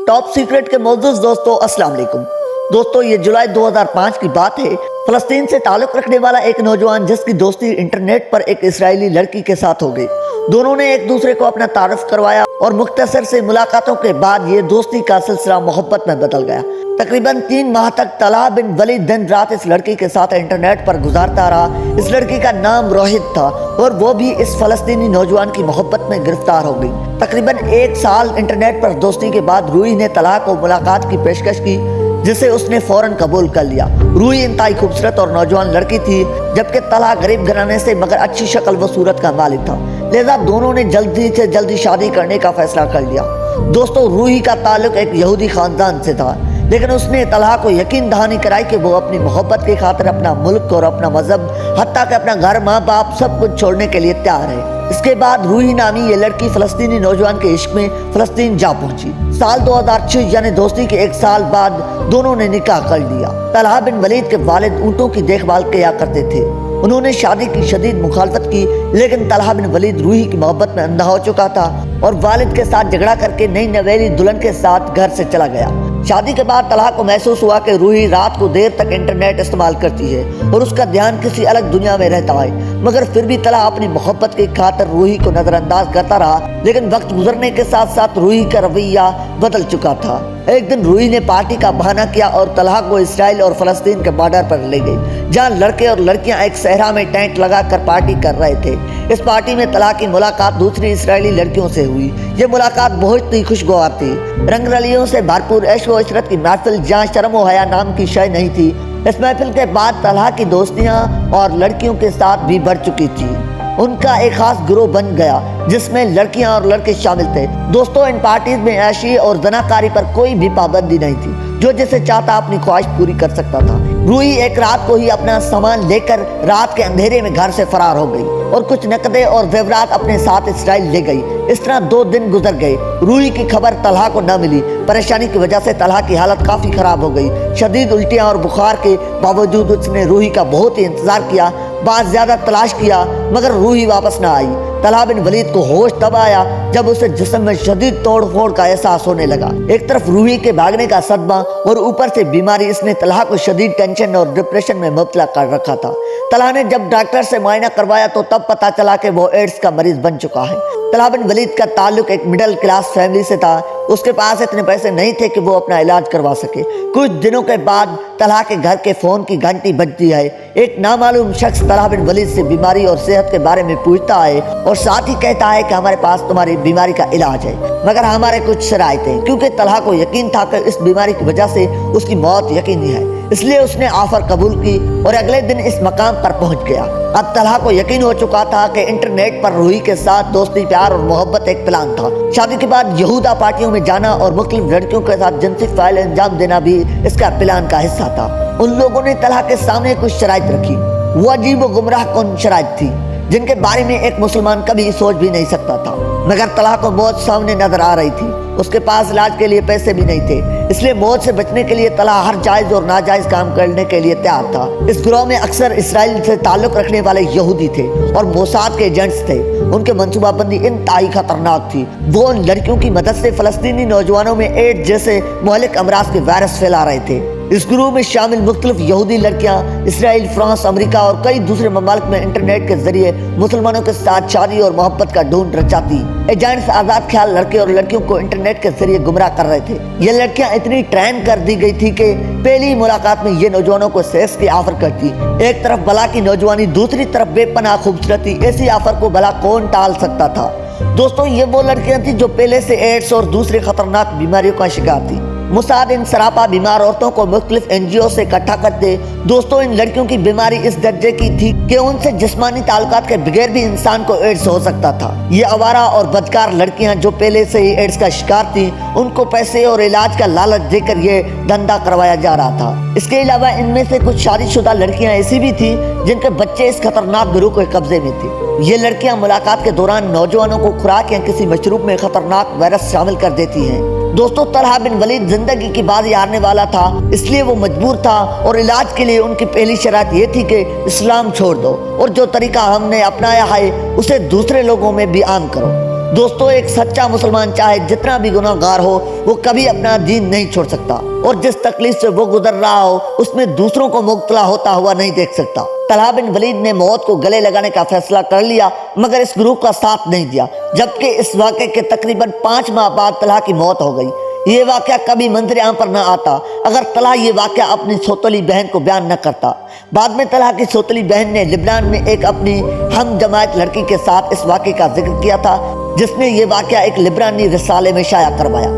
Top secret के मौजूद दोस्तों अस्सलाम वालेकुम। दोस्तों ये जुलाई 2005 की बात है। फलस्तीन से ताल्लुक रखने वाला एक नौजवान जिसकी दोस्ती इंटरनेट पर एक इसराइली लड़की के साथ हो गई। दोनों ने एक दूसरे को अपना तारुफ करवाया और मुख्तसर से मुलाकातों के बाद ये दोस्ती का सिलसिला मोहब्बत में बदल गया। तकरीबन 3 माह तक तलहा बिन वलीद दिन रात इस लड़की के साथ इंटरनेट पर गुजारता रहा। इस लड़की का नाम रोहित था और वो भी इस फलस्तीनी नौजवान की मोहब्बत में गिरफ्तार हो गई। तकरीबन 1 साल इंटरनेट पर दोस्ती के बाद रूही ने तलहा को मुलाकात की पेशकश की, जिसे उसने फौरन कबूल कर लिया। रूही इंतहाई खूबसूरत और नौजवान लड़की थी, जबकि तलहा गरीब घराने से मगर अच्छी शक्ल व सूरत का मालिक था। लिहाजा दोनों ने जल्दी से जल्दी शादी करने का फैसला कर लिया। दोस्तों रूही का ताल्लुक एक यहूदी खानदान से था, लेकिन उसने तलहा को यकीन दहानी कराई कि वो अपनी मोहब्बत की खातिर अपना मुल्क और अपना मजहब हत्ता कि अपना घर माँ बाप सब कुछ छोड़ने के लिए तैयार है। इसके बाद रूही नामी ये लड़की फलस्तीनी नौजवान के इश्क में फलस्तीन जा पहुंची। साल 2006 यानी दोस्ती के 1 साल बाद दोनों ने निकाह कर लिया। तलहा बिन वलीद के वालिद ऊँटों की देखभाल किया करते थे। उन्होंने शादी की शदीद मुखालफत की, लेकिन तलहा बिन वलीद रूही की मोहब्बत में अंधा हो चुका था और वालिद के साथ झगड़ा करके नई नवेली दुल्हन के साथ घर से चला गया। शादी के बाद तलहा को महसूस हुआ कि रूही रात को देर तक इंटरनेट इस्तेमाल करती है और उसका ध्यान किसी अलग दुनिया में रहता है, मगर फिर भी तलहा अपनी मोहब्बत की खातिर रूही को नजरअंदाज करता रहा। लेकिन वक्त गुजरने के साथ साथ रूही का रवैया बदल चुका था। एक दिन रूही ने पार्टी का बहाना किया और तलहा को इसराइल और फलस्तीन के बॉर्डर पर ले गई, जहाँ लड़के और लड़कियां एक सहरा में टेंट लगाकर पार्टी कर रहे थे। इस पार्टी में तलहा की मुलाकात दूसरी इसराइली लड़कियों से हुई। ये मुलाकात बहुत ही खुशगवार थी। रंगरलियों से भरपूर ऐश व इशरत की महफिल, जहाँ शर्म व हया नाम की शय नहीं थी। इस महफिल के बाद तलहा की दोस्तियां और लड़कियों के साथ भी बढ़ चुकी थी। उनका एक खास ग्रोह बन गया जिसमें लड़कियां और लड़के शामिल थे। दोस्तों इन पार्टीज में ऐशी और जनाकारी पर कोई भी पाबंदी नहीं थी। जो जैसे चाहता अपनी ख्वाहिश पूरी कर सकता था। रूही एक रात को ही अपना सामान लेकर रात के अंधेरे में घर से फरार हो गई और कुछ नकदे और जेवरात अपने साथ इसराइल ले गई। इस तरह 2 दिन गुजर गए। रूही की खबर तलहा को न मिली। परेशानी की वजह से तलहा की हालत काफी खराब हो गई। शदीद उल्टियां और बुखार के बावजूद उसने रूही का बहुत ही इंतजार किया, बहुत ज्यादा तलाश किया, मगर रूही वापस न आई। तलहा बिन वलीद को होश तब आया जब उसे जिस्म में शदीद तोड़ फोड़ का एहसास होने लगा। एक तरफ रूही के भागने का सदमा और ऊपर से बीमारी, इसने तलहा को शदीद टेंशन और डिप्रेशन में मुब्तला कर रखा था। तलहा ने जब डॉक्टर से मुआयना करवाया तो तब पता चला कि वो एड्स का मरीज बन चुका है। तलहा बिन वलीद का ताल्लुक एक मिडिल क्लास फैमिली से था। उसके पास इतने पैसे नहीं थे कि वो अपना इलाज करवा सके। कुछ दिनों के बाद तलहा के घर के फोन की घंटी बजती है। एक नामालूम शख्स तलहा बिन वलीद से बीमारी और सेहत के बारे में पूछता है और साथ ही कहता है कि हमारे पास तुम्हारी बीमारी का इलाज है, मगर हमारे कुछ शराइतें। क्योंकि तलहा को यकीन था कि इस बीमारी की वजह से उसकी मौत यकीनी है, इसलिए उसने ऑफर कबूल की और अगले दिन इस मकाम पर पहुंच गया। अब तलहा को यकीन हो चुका था कि इंटरनेट पर रूही के साथ दोस्ती, प्यार और मोहब्बत एक प्लान था। शादी के बाद यहूदा पार्टियों में जाना और मुख्तलिफ लड़कियों के साथ जिनसी फाइल अंजाम देना भी इसका प्लान का हिस्सा था। उन लोगों ने तलहा के सामने कुछ शराइत रखी। वो अजीब व गुमराह कौन शराइत थी जिनके बारे में एक मुसलमान कभी सोच भी नहीं सकता था, मगर तलहा को मौत सामने नजर आ रही थी। उसके पास इलाज के लिए पैसे भी नहीं थे, इसलिए मौत से बचने के लिए तलहा हर जायज और नाजायज काम करने के लिए तैयार था। इस गिरोह में अक्सर इसराइल से ताल्लुक रखने वाले यहूदी थे और मोसाद के एजेंट्स थे। उनके मंसूबाबंदी इंतहाई खतरनाक थी। वो उन लड़कियों की मदद से फलस्तीनी नौजवानों में एड्स जैसे मुहलिक अमराज के वायरस फैला रहे थे। इस ग्रुप में शामिल मुख्तलिफ यहूदी लड़कियां इसराइल, फ्रांस, अमेरिका और कई दूसरे ममालिक में इंटरनेट के जरिए मुसलमानों के साथ शादी और मोहब्बत का ढूंढ रचाती। एजेंट्स आजाद ख्याल लड़के और लड़कियों को इंटरनेट के जरिए गुमराह कर रहे थे। ये लड़कियां इतनी ट्रेन कर दी गई थी कि पहली मुलाकात में ये नौजवानों को सेक्स की ऑफर करती। एक तरफ भला की नौजवानी, दूसरी तरफ बेपनाह खूबसूरती। ऐसी ऑफर को भला कौन टाल सकता था। दोस्तों ये वो लड़कियां थी जो पहले से एड्स और दूसरे खतरनाक बीमारियों का शिकार थी। मुसाद इन सरापा बीमार औरतों को मुख्तलिफ NGO से इकट्ठा करते। दोस्तों इन लड़कियों की बीमारी इस दर्जे की थी कि उनसे जिस्मानी ताल्लुकात के बगैर भी इंसान को एड्स हो सकता था। ये आवारा और बदकार लड़कियां जो पहले से ही एड्स का शिकार थी, उनको पैसे और इलाज का लालच देकर ये धंधा करवाया जा रहा था। इसके अलावा इनमें से कुछ शादीशुदा लड़कियां ऐसी भी थी जिनके बच्चे इस खतरनाक गिरोह के कब्जे में थे। ये लड़कियां मुलाकात के दौरान नौजवानों को खुराक या किसी मशरूब में खतरनाक वायरस शामिल कर देती हैं। दोस्तों तलहा बिन वलीद जिंदगी की बाजी हारने वाला था, इसलिए वो मजबूर था और इलाज के लिए उनकी पहली शर्त ये थी कि इस्लाम छोड़ दो और जो तरीका हमने अपनाया है उसे दूसरे लोगों में भी आम करो। दोस्तों एक सच्चा मुसलमान चाहे जितना भी गुनाहगार हो वो कभी अपना दीन नहीं छोड़ सकता और जिस तकलीफ से वो गुजर रहा हो उसमें दूसरों को मुब्तला होता हुआ नहीं देख सकता। तलहा बिन वलीद ने मौत को गले लगाने का फैसला कर लिया मगर इस ग्रुप का साथ नहीं दिया, जबकि इस वाक़े के तकरीबन 5 माह बाद तलहा की मौत हो गई। ये वाक़या कभी मंजर आम पर न आता अगर तलहा ये वाक़या अपनी सौतेली बहन को बयान न करता। बाद में तलहा की सौतेली बहन ने लिबनान में एक अपनी हम जमायत लड़की के साथ इस वाक़े का जिक्र किया था जिसने ये वाक़या एक लिबनानी रिसाले में शाया करवाया।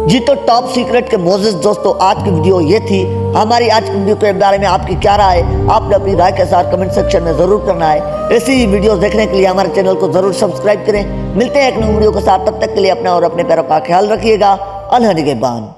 जी तो टॉप सीक्रेट के मोज़िज़ दोस्तों आज की वीडियो ये थी। हमारी आज की वीडियो के बारे में आपकी क्या राय है आपने अपनी राय के साथ कमेंट सेक्शन में ज़रूर करना है। ऐसी ही वीडियोस देखने के लिए हमारे चैनल को ज़रूर सब्सक्राइब करें। मिलते हैं एक नई वीडियो के साथ, तब तक के लिए अपना और अपने पैरों का ख्याल रखिएगा। अल्लाह निगहबान।